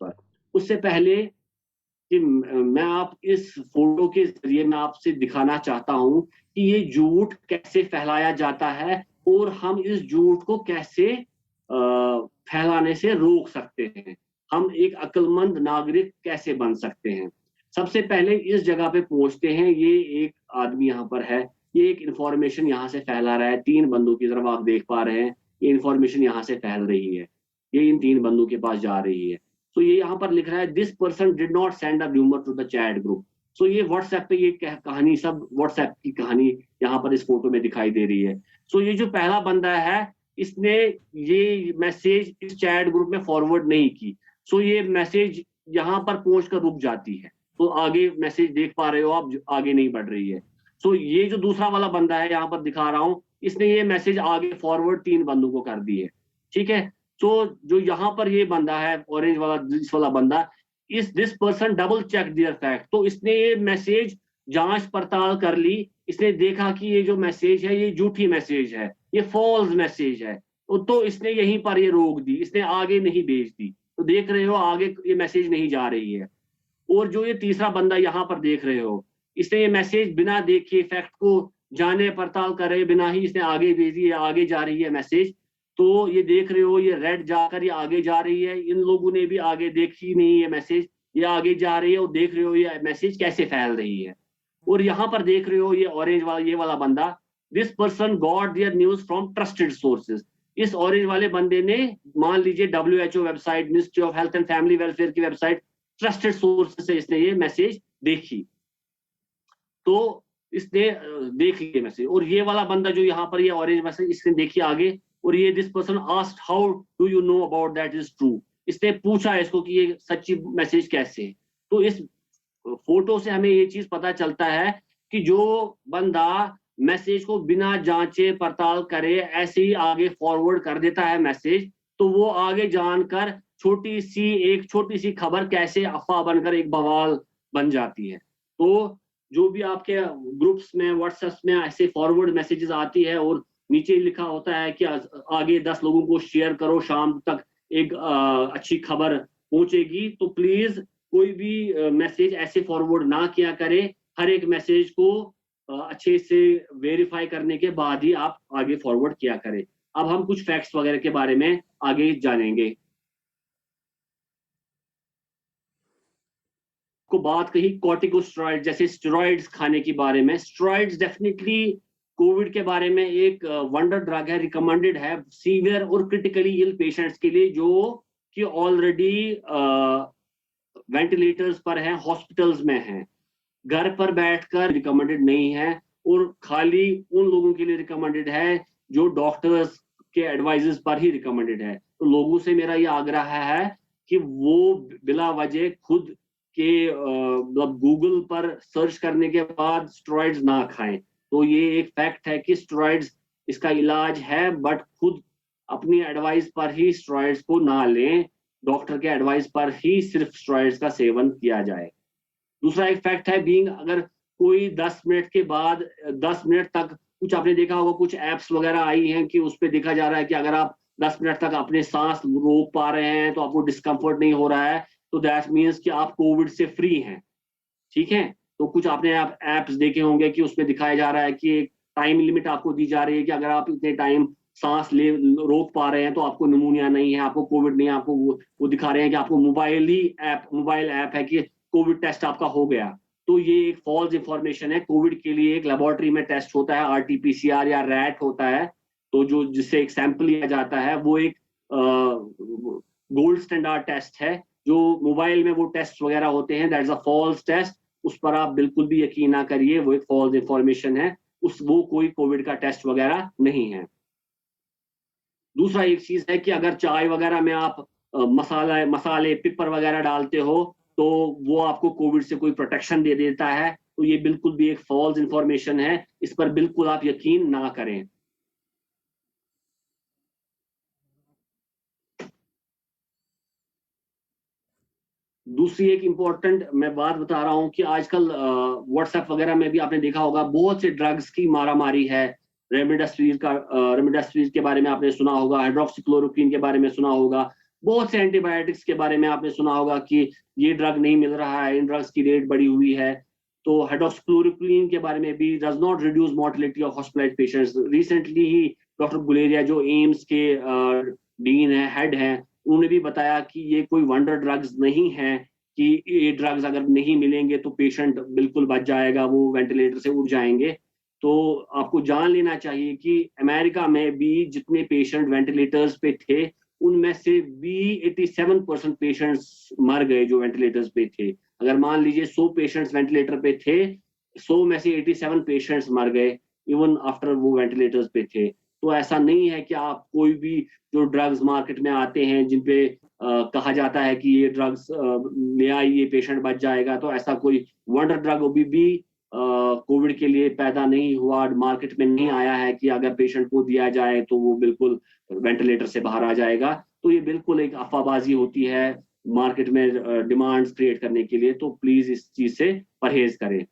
पर। उससे पहले कि मैं आप इस फोटो के जरिए मैं आपसे दिखाना चाहता हूं कि ये झूठ कैसे फैलाया जाता है और हम इस झूठ को कैसे फैलाने से रोक सकते हैं, हम एक अक्लमंद नागरिक कैसे बन सकते हैं। सबसे पहले इस जगह पे पहुंचते हैं, ये एक आदमी यहाँ पर है, ये एक इंफॉर्मेशन यहाँ से फैला रहा है, 3 बंदों की तरफ आप देख पा रहे हैं, ये इंफॉर्मेशन यहाँ से फैल रही है, ये इन 3 बंदों के पास जा रही है। तो ये यहाँ पर लिख रहा है this person did not send a rumour to the chat group. So ये व्हाट्सएप पे ये कहानी, सब व्हाट्सएप की कहानी यहाँ पर इस फोटो में दिखाई दे रही है। सो ये जो पहला बंदा है, इसने ये मैसेज इस चैट ग्रुप में फॉरवर्ड नहीं की। सो ये मैसेज यहाँ पर पहुंच कर रुक जाती है, तो आगे मैसेज देख पा रहे हो आप, आगे नहीं बढ़ रही है। सो ये जो दूसरा वाला बंदा है यहाँ पर दिखा रहा हूँ, इसने ये मैसेज आगे फॉरवर्ड 3 बंदों को कर दी है, ठीक है। तो जो यहाँ पर ये बंदा है ऑरेंज वाला, इस वाला बंदा, इस this person double check their fact, तो इसने ये मैसेज जांच पड़ताल कर ली, इसने देखा कि ये जो मैसेज है ये झूठी मैसेज है, ये फॉल्स मैसेज है, तो इसने यहीं पर ये रोक दी, इसने आगे नहीं भेज दी। तो देख रहे हो आगे ये मैसेज नहीं जा रही है। और जो ये तीसरा बंदा यहाँ पर देख रहे हो, इसने ये मैसेज बिना देखे, फैक्ट को जाने पड़ताल करे बिना ही इसने आगे भेजी है, आगे जा रही है मैसेज। तो ये देख रहे हो ये रेड जाकर ये आगे जा रही है, इन लोगों ने भी आगे देखी नहीं है मैसेज, ये आगे जा रही है, और देख रहे हो ये मैसेज कैसे फैल रही है। और यहाँ पर देख रहे हो ये ऑरेंज वाला, ये वाला बंदा, this person got their news from trusted sources. इस ऑरेंज वाले बंदे ने, मान लीजिए WHO website, ministry of health and family welfare की वेबसाइट, ट्रस्टेड सोर्स से इसने ये मैसेज देखी, तो इसने देख लिया मैसेज। और ये वाला बंदा जो यहाँ पर ये ऑरेंज मैसेज, इसने देखी आगे, और ये this person asked how do you know about that is true, इसने पूछा इसको कि ये सच्ची मैसेज कैसे है। तो इस फोटो से हमें ये चीज पता चलता है कि जो बंदा मैसेज को बिना जांचे पड़ताल करे ऐसे ही आगे फॉरवर्ड कर देता है मैसेज, तो वो आगे जानकर छोटी सी खबर कैसे अफवाह बनकर एक बवाल बन जाती है। तो जो भी आपके ग्रुप्स में, व्हाट्सएप में ऐसे फॉरवर्ड मैसेजेस आती है और नीचे लिखा होता है कि आगे 10 लोगों को शेयर करो, शाम तक एक अच्छी खबर पहुंचेगी, तो प्लीज कोई भी मैसेज ऐसे फॉरवर्ड ना किया करे। हर एक मैसेज को अच्छे से वेरीफाई करने के बाद ही आप आगे फॉरवर्ड किया करें। अब हम कुछ फैक्ट्स वगैरह के बारे में आगे जानेंगे। को बात कही कॉर्टिकोस्टेरॉइड जैसे स्टेरॉइड्स खाने के बारे में। स्टेरॉइड्स डेफिनेटली कोविड के बारे में एक वंडर ड्रग है, रिकमेंडेड है सीवियर और क्रिटिकली इल पेशेंट्स के लिए जो कि ऑलरेडी वेंटिलेटर्स पर हैं, हॉस्पिटल्स में हैं। घर पर बैठकर रिकमेंडेड नहीं है, और खाली उन लोगों के लिए रिकमेंडेड है जो डॉक्टर्स के एडवाइजेस पर ही रिकमेंडेड है। तो लोगों से मेरा ये आग्रह है कि वो बिला वजह खुद के मतलब गूगल पर सर्च करने के बाद स्टेरॉइड्स ना खाएं। तो ये एक फैक्ट है कि स्टेरॉइड्स इसका इलाज है, बट खुद अपनी एडवाइस पर ही स्टेरॉइड्स को ना लें, डॉक्टर के एडवाइस पर ही सिर्फ स्टेरॉइड्स का सेवन किया जाए। दूसरा एक फैक्ट है बीइंग, अगर कोई 10 मिनट के बाद 10 मिनट तक, कुछ आपने देखा होगा कुछ एप्स वगैरह आई हैं कि उस पर देखा जा रहा है कि अगर आप 10 मिनट तक अपने सांस रोक पा रहे हैं, तो आपको डिस्कम्फर्ट नहीं हो रहा है, तो दैट मीन्स कि आप कोविड से फ्री हैं, ठीक है। तो कुछ आपने एप्स देखे होंगे कि उसमें दिखाया जा रहा है कि एक टाइम लिमिट आपको दी जा रही है कि अगर आप इतने टाइम सांस ले रोक पा रहे हैं तो आपको निमोनिया नहीं है, आपको कोविड नहीं है। आपको वो दिखा रहे हैं कि आपको मोबाइल ऐप है कि कोविड टेस्ट आपका हो गया। तो ये एक फॉल्स इंफॉर्मेशन है। कोविड के लिए एक लेबोरेटरी में टेस्ट होता है, RT-PCR या रैट होता है, तो जो जिससे एक सैंपल लिया जाता है, वो एक गोल्ड स्टैंडर्ड टेस्ट है। जो मोबाइल में वो टेस्ट वगैरह होते हैं, that is a false test, उस पर आप बिल्कुल भी यकीन ना करिए, वो एक फॉल्स इंफॉर्मेशन है, वो कोई कोविड का टेस्ट वगैरह नहीं है। दूसरा एक चीज है कि अगर चाय वगैरह में आप मसाले पिपर वगैरह डालते हो, तो वो आपको कोविड से कोई प्रोटेक्शन दे देता है, तो ये बिल्कुल भी एक फॉल्स इंफॉर्मेशन है, इस पर बिल्कुल आप यकीन ना करें। दूसरी एक इंपॉर्टेंट मैं बात बता रहा हूं कि आजकल व्हाट्सएप वगैरह में भी आपने देखा होगा बहुत से ड्रग्स की मारामारी है। रेमडेसिविर के बारे में आपने सुना होगा, हाइड्रोक्सीक्लोरोक्वीन के बारे में सुना होगा। बहुत से एंटीबायोटिक्स के बारे में आपने सुना होगा कि ये ड्रग नहीं मिल रहा है, इन ड्रग्स की रेट बढ़ी हुई है। तो हाइड्रोक्सीक्लोरोक्वीन के बारे में भी does not reduce mortality of hospitalised patients. Recently he doctor Guleria जो एम्स के डीन है, हेड हैं, उन्होंने भी बताया कि ये कोई वंडर ड्रग्स नहीं है कि ये ड्रग्स अगर नहीं मिलेंगे तो पेशेंट बिल्कुल बच जाएगा, वो वेंटिलेटर से उठ जाएंगे। तो आपको जान लेना चाहिए कि अमेरिका में भी जितने पेशेंट वेंटिलेटर्स पे थे, उनमें से भी 87% पेशेंट्स मर गए जो वेंटिलेटर्स पे थे। अगर मान लीजिए 100 पेशेंट्स वेंटिलेटर पे थे, 100 में से 87 पेशेंट्स मर गए इवन आफ्टर वो वेंटिलेटर्स पे थे। तो ऐसा नहीं है कि आप कोई भी जो ड्रग्स मार्केट में आते हैं जिन पे कहा जाता है कि ये ड्रग्स ले आइए पेशेंट बच जाएगा, तो ऐसा कोई वंडर ड्रग अभी भी कोविड के लिए पैदा नहीं हुआ, मार्केट में नहीं आया है कि अगर पेशेंट को दिया जाए तो वो बिल्कुल वेंटिलेटर से बाहर आ जाएगा। तो ये बिल्कुल एक अफवाहबाजी होती है मार्केट में डिमांड्स क्रिएट करने के लिए, तो प्लीज इस चीज से परहेज करें।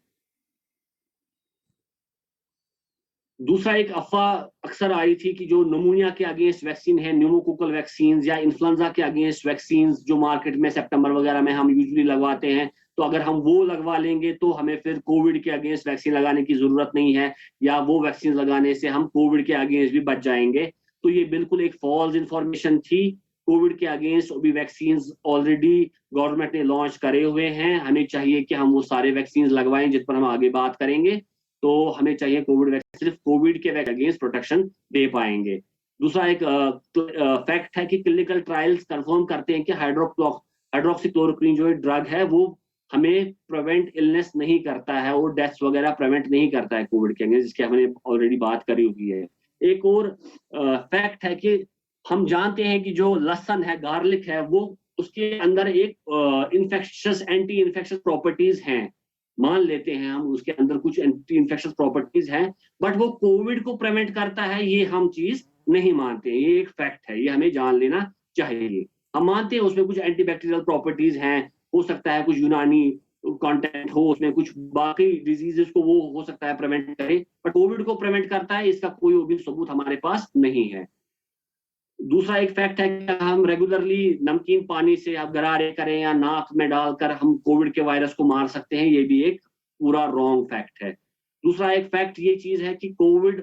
दूसरा एक अफवाह अक्सर आई थी कि जो निमोनिया के अगेंस्ट वैक्सीन है, न्यूमोकोकल वैक्सीन या इन्फ्लुएंजा के अगेंस्ट वैक्सीन जो मार्केट में सितंबर वगैरह में हम यूजुअली लगवाते हैं, तो अगर हम वो लगवा लेंगे तो हमें फिर कोविड के अगेंस्ट वैक्सीन लगाने की जरूरत नहीं है, या वो वैक्सीन लगाने से हम कोविड के अगेंस्ट भी बच जाएंगे। तो ये बिल्कुल एक फॉल्स इंफॉर्मेशन थी। कोविड के अगेंस्ट अभी वैक्सीन ऑलरेडी गवर्नमेंट ने लॉन्च करे हुए हैं। हमें चाहिए कि हम वो सारे वैक्सीन लगवाएं जिस पर हम आगे बात करेंगे। तो हमें चाहिए कोविड वैक्सीन, सिर्फ कोविड के अगेंस्ट प्रोटेक्शन दे पाएंगे। दूसरा एक फैक्ट है कि क्लिनिकल ट्रायल्स कंफर्म करते हैं कि हाइड्रोक्सीक्लोरोक्वीन जो ड्रग है वो हमें प्रिवेंट इलनेस नहीं करता है और डेथ्स वगैरह प्रिवेंट नहीं करता है कोविड के अगेंस्ट, जिसकी हमने ऑलरेडी बात करी हुई है। एक और फैक्ट है कि हम जानते हैं कि जो लहसुन है, गार्लिक है, वो उसके अंदर एक इन्फेक्शियस एंटी इन्फेक्शियस प्रॉपर्टीज हैं। मान लेते हैं हम उसके अंदर कुछ एंटी इन्फेक्शियस प्रॉपर्टीज हैं, बट वो कोविड को प्रिवेंट करता है, ये हम चीज नहीं मानते। ये एक फैक्ट है, ये हमें जान लेना चाहिए। हम मानते हैं उसमें कुछ एंटीबैक्टीरियल प्रॉपर्टीज हैं, हो सकता है कुछ यूनानी कंटेंट हो उसमें, कुछ बाकी डिजीजेस को वो हो सकता है प्रिवेंट करे, बट कोविड को प्रिवेंट करता है इसका कोई भी सबूत हमारे पास नहीं है। दूसरा एक फैक्ट है कि हम रेगुलरली नमकीन पानी से आप गरारे करें या नाक में डालकर हम कोविड के वायरस को मार सकते हैं, ये भी एक पूरा रॉन्ग फैक्ट है। दूसरा एक फैक्ट ये चीज है कि कोविड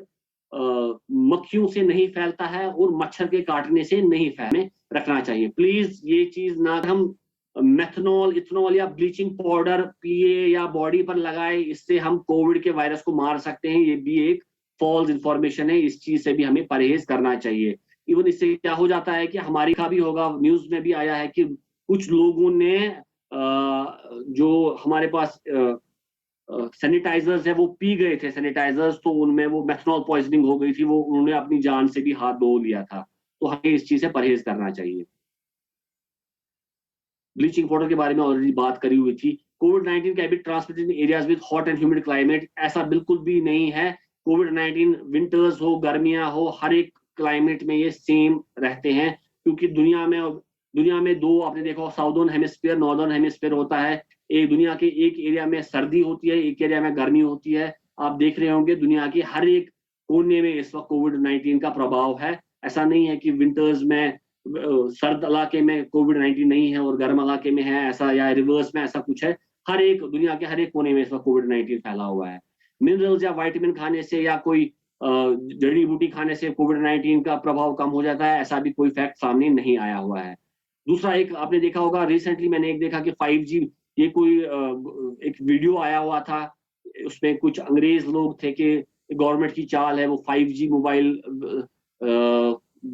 मक्खियों से नहीं फैलता है और मच्छर के काटने से नहीं फैलने रखना चाहिए। प्लीज ये चीज ना हम मेथनॉल, इथनॉल या ब्लीचिंग पाउडर पिए या बॉडी पर लगाए, इससे हम कोविड के वायरस को मार सकते हैं, ये भी एक फॉल्स इंफॉर्मेशन है। इस चीज से भी हमें परहेज करना चाहिए। इवन इससे क्या हो जाता है कि हमारी का भी होगा, न्यूज में भी आया है कि कुछ लोगों ने जो हमारे पास सैनिटाइजर्स है वो पी गए थे सैनिटाइजर्स, तो उनमें वो मेथनॉल पॉइजनिंग हो गई थी, वो उन्होंने अपनी जान से भी हाथ धो लिया था। तो हमें इस चीज से परहेज करना चाहिए। ब्लीचिंग पाउडर के बारे में ऑलरेडी बात करी हुई थी। कोविड-19 can be transmitted in areas with hot and humid climate, ऐसा बिल्कुल भी नहीं है। कोविड-19 विंटर्स हो, गर्मियां हो, हर एक क्लाइमेट में ये सेम रहते हैं, क्योंकि दुनिया में दो आपने देखा साउदर्न हेमिस्फीयर, नॉर्दर्न हेमिस्फीयर होता है। एक दुनिया के एक एरिया में सर्दी होती है, एक एरिया में गर्मी होती है। आप देख रहे होंगे दुनिया के हर एक कोने में इस वक्त कोविड-19 का प्रभाव है। ऐसा नहीं है कि विंटर्स में सर्द इलाके में कोविड-19 नहीं है और गर्म इलाके में है, ऐसा या रिवर्स में ऐसा कुछ है। हर एक दुनिया के हर एक कोने में इस वक्त कोविड-19 फैला हुआ है। मिनरल्स या विटामिन खाने से या कोई जड़ी बूटी खाने से कोविड-19 का प्रभाव कम हो जाता है, ऐसा भी कोई फैक्ट सामने नहीं आया हुआ है। दूसरा एक आपने देखा होगा, रिसेंटली मैंने एक देखा कि 5G, ये कोई एक वीडियो आया हुआ था, उसमें कुछ अंग्रेज लोग थे कि गवर्नमेंट की चाल है वो 5G मोबाइल,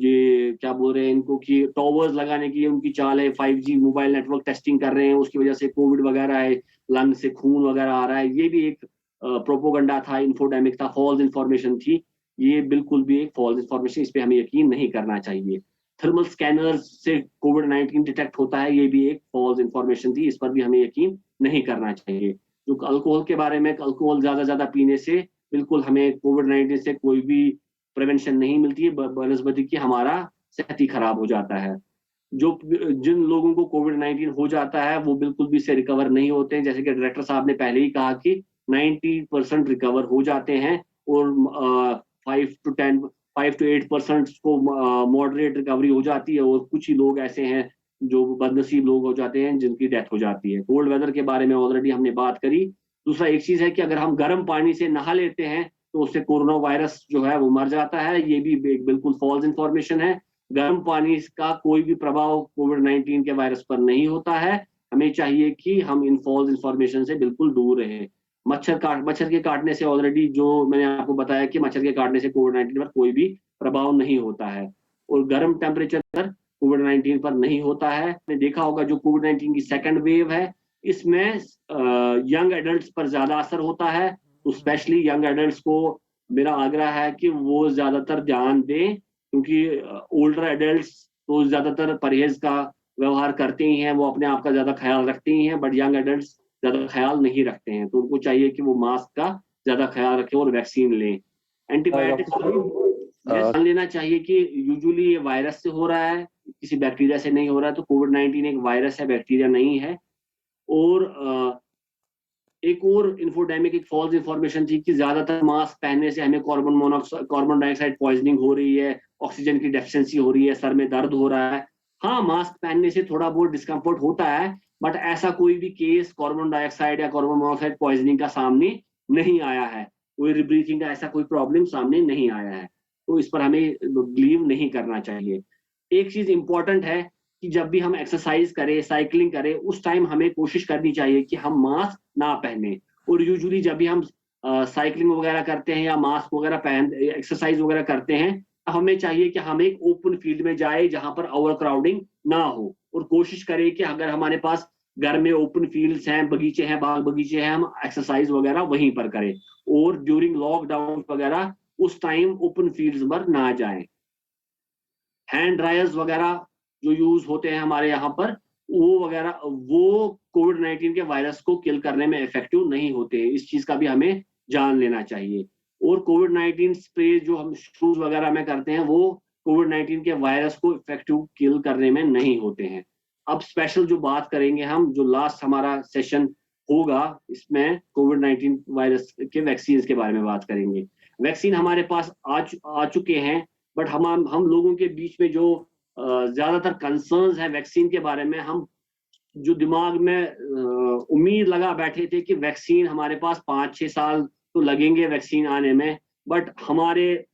ये क्या बोल रहे हैं इनको कि टॉवर्स लगाने की उनकी चाल है, 5G मोबाइल नेटवर्क टेस्टिंग कर रहे हैं, उसकी वजह से कोविड वगैरह है, लंग से खून वगैरह आ रहा है। ये भी एक प्रोपोगंडा था, इन्फोडेमिक था, फॉल्स इंफॉर्मेशन थी। ये बिल्कुल भी एक फॉल्स इंफॉर्मेशन, इस पे हमें यकीन नहीं करना चाहिए। थर्मल स्कैनर्स से कोविड-19 डिटेक्ट होता है, ये भी एक फॉल्स इंफॉर्मेशन थी, इस पर भी हमें यकीन नहीं करना चाहिए। जो अल्कोहल के बारे में, अल्कोहल ज्यादा पीने से बिल्कुल हमें कोविड-19 से कोई भी प्रिवेंशन नहीं मिलती है, बनस्बत कि हमारा सेहत ही खराब हो जाता है। जिन लोगों को कोविड-19 हो जाता है वो बिल्कुल भी इससे रिकवर नहीं होते हैं। जैसे कि डायरेक्टर साहब ने पहले ही कहा कि 90% रिकवर हो जाते हैं और 5 to 10 5 to 8% को मॉडरेट रिकवरी हो जाती है, और कुछ ही लोग ऐसे हैं जो बदनसीब लोग हो जाते हैं जिनकी डेथ हो जाती है। कोल्ड वेदर के बारे में ऑलरेडी हमने बात करी। दूसरा एक चीज है कि अगर हम गर्म पानी से नहा लेते हैं तो उससे कोरोना वायरस जो है वो मर जाता है। ये भी बिल्कुल फॉल्स इंफॉर्मेशन है। गर्म पानी का कोई भी प्रभाव कोविड-19 के वायरस पर नहीं होता है। हमें चाहिए कि हम इन फॉल्स इंफॉर्मेशन से बिल्कुल दूर रहें। मच्छर के काटने से ऑलरेडी जो मैंने आपको बताया कि मच्छर के काटने से कोविड-19 पर कोई भी प्रभाव नहीं होता है, और गर्म टेम्परेचर पर कोविड-19 पर नहीं होता है। आपने देखा होगा जो कोविड-19 की सेकंड वेव है, इसमें यंग एडल्ट्स पर ज्यादा असर होता है। तो स्पेशली यंग एडल्ट्स को मेरा आग्रह है कि वो ज्यादातर ध्यान दें, क्योंकि ओल्डर एडल्ट्स तो ज्यादातर परहेज का व्यवहार करते ही हैं, वो अपने आप का ज्यादा ख्याल रखते ही हैं, बट यंग एडल्ट्स ज्यादा ख्याल नहीं रखते हैं। तो उनको चाहिए कि वो मास्क का ज्यादा ख्याल रखें और वैक्सीन लें। एंटीबायोटिक्स ये जान लेना चाहिए कि यूजुअली ये वायरस से हो रहा है, किसी बैक्टीरिया से नहीं हो रहा है। तो कोविड-19 एक वायरस है, बैक्टीरिया नहीं है। और एक और इन्फोडेमिक, एक फॉल्स इंफॉर्मेशन थी कि ज्यादातर मास्क पहनने से हमें कार्बन डाइऑक्साइड पॉइजनिंग हो रही है, ऑक्सीजन की डेफिशिएंसी हो रही है, सर में दर्द हो रहा है। हाँ, मास्क पहनने से थोड़ा बहुत डिस्कम्फर्ट होता है, बट ऐसा कोई भी केस कार्बन डाइऑक्साइड या कार्बन मोनोऑक्साइड पॉइजनिंग का सामने नहीं आया है। कोई रीब्रीथिंग का ऐसा कोई प्रॉब्लम सामने नहीं आया है। तो इस पर हमें बिलीव नहीं करना चाहिए। एक चीज इंपॉर्टेंट है कि जब भी हम एक्सरसाइज करें, साइकिलिंग करें, उस टाइम हमें कोशिश करनी चाहिए कि हम मास्क ना पहने। और यूजुअली जब भी हम साइकिलिंग वगैरह करते हैं या मास्क वगैरह पहन एक्सरसाइज वगैरह करते हैं, हमें चाहिए कि हम एक ओपन फील्ड में जाए जहां पर ओवर क्राउडिंग ना हो, और कोशिश करें कि अगर हमारे पास घर में ओपन फील्ड्स हैं, बगीचे हैं, बाग बगीचे हैं, हम एक्सरसाइज वगैरह वहीं पर करें। और ड्यूरिंग लॉकडाउन वगैरह उस टाइम ओपन फील्ड्स पर ना जाएं। हैंड ड्रायर्स वगैरह जो यूज होते हैं हमारे यहाँ पर, वो कोविड-19 के वायरस को किल करने में इफेक्टिव नहीं होते। इस चीज का भी हमें जान लेना चाहिए। और कोविड-19 स्प्रे जो हम शूज वगैरह में करते हैं, वो कोविड-19 के वायरस को इफेक्टिव किल करने में नहीं होते हैं। अब स्पेशल जो बात करेंगे हम, जो लास्ट हमारा सेशन होगा, इसमें कोविड-19 वायरस के वैक्सीन के बारे में बात करेंगे। वैक्सीन हमारे पास आ चुके हैं, बट हम लोगों के बीच में जो ज्यादातर कंसर्न्स है वैक्सीन के बारे में, हम जो दिमाग में उम्मीद लगा बैठे थे कि वैक्सीन हमारे पास 5-6 साल तो लगेंगे वैक्सीन आने में, बट हमारे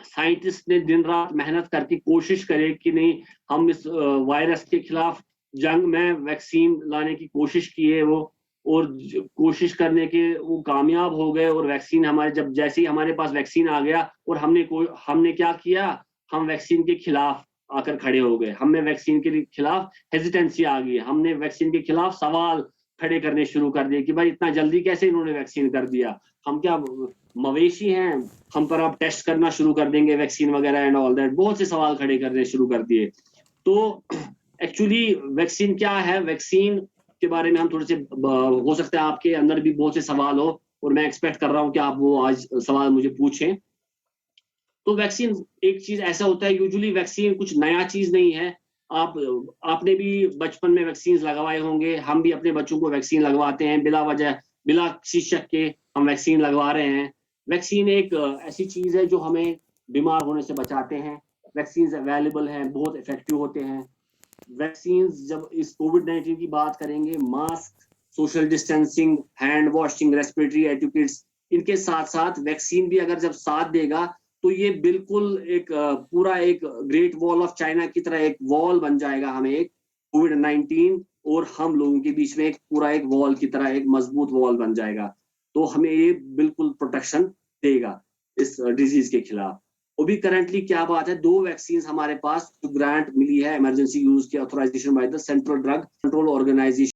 साइंटिस्ट ने दिन रात मेहनत करके कोशिश करे कि नहीं, हम इस वायरस के खिलाफ जंग में वैक्सीन लाने की कोशिश की है वो, और कोशिश करने के वो कामयाब हो गए। और वैक्सीन हमारे, जब जैसे ही हमारे पास वैक्सीन आ गया, और हमने क्या किया, हम वैक्सीन के खिलाफ आकर खड़े हो गए। हमें वैक्सीन के खिलाफ हेजिटेंसी आ गई, हमने वैक्सीन के खिलाफ सवाल खड़े करने शुरू कर दिए कि भाई इतना जल्दी कैसे इन्होंने वैक्सीन कर दिया, हम क्या मवेशी हैं, हम पर आप टेस्ट करना शुरू कर देंगे वैक्सीन वगैरह एंड ऑल दैट। बहुत से सवाल खड़े करने शुरू कर दिए। तो एक्चुअली वैक्सीन क्या है, वैक्सीन के बारे में हम थोड़े से, हो सकता है आपके अंदर भी बहुत से सवाल हो, और मैं एक्सपेक्ट कर रहा हूं कि आप वो आज सवाल मुझे पूछें। तो वैक्सीन एक चीज ऐसा होता है, यूजुअली वैक्सीन कुछ नया चीज नहीं है। आपने भी बचपन में वैक्सीन लगवाए होंगे, हम भी अपने बच्चों को वैक्सीन लगवाते हैं बिला वजह, बिला किसी शक के हम वैक्सीन लगवा रहे हैं। वैक्सीन एक ऐसी चीज है जो हमें बीमार होने से बचाते हैं। वैक्सीन अवेलेबल हैं, बहुत इफेक्टिव होते हैं। वैक्सीन, जब इस कोविड-19 की बात करेंगे, mask, social distancing, hand washing, respiratory etiquettes, इनके साथ साथ वैक्सीन भी अगर जब साथ देगा, तो ये बिल्कुल एक पूरा एक ग्रेट वॉल ऑफ चाइना की तरह एक वॉल बन जाएगा। हमें एक कोविड-19 और हम लोगों के बीच में एक पूरा एक वॉल की तरह एक मजबूत वॉल बन जाएगा। तो हमें ये बिल्कुल प्रोटेक्शन देगा इस डिजीज के खिलाफ। अभी करंटली क्या बात है, 2 वैक्सीन हमारे पास जो ग्रांट मिली है इमरजेंसी यूज की authorisation by the central drug control organisation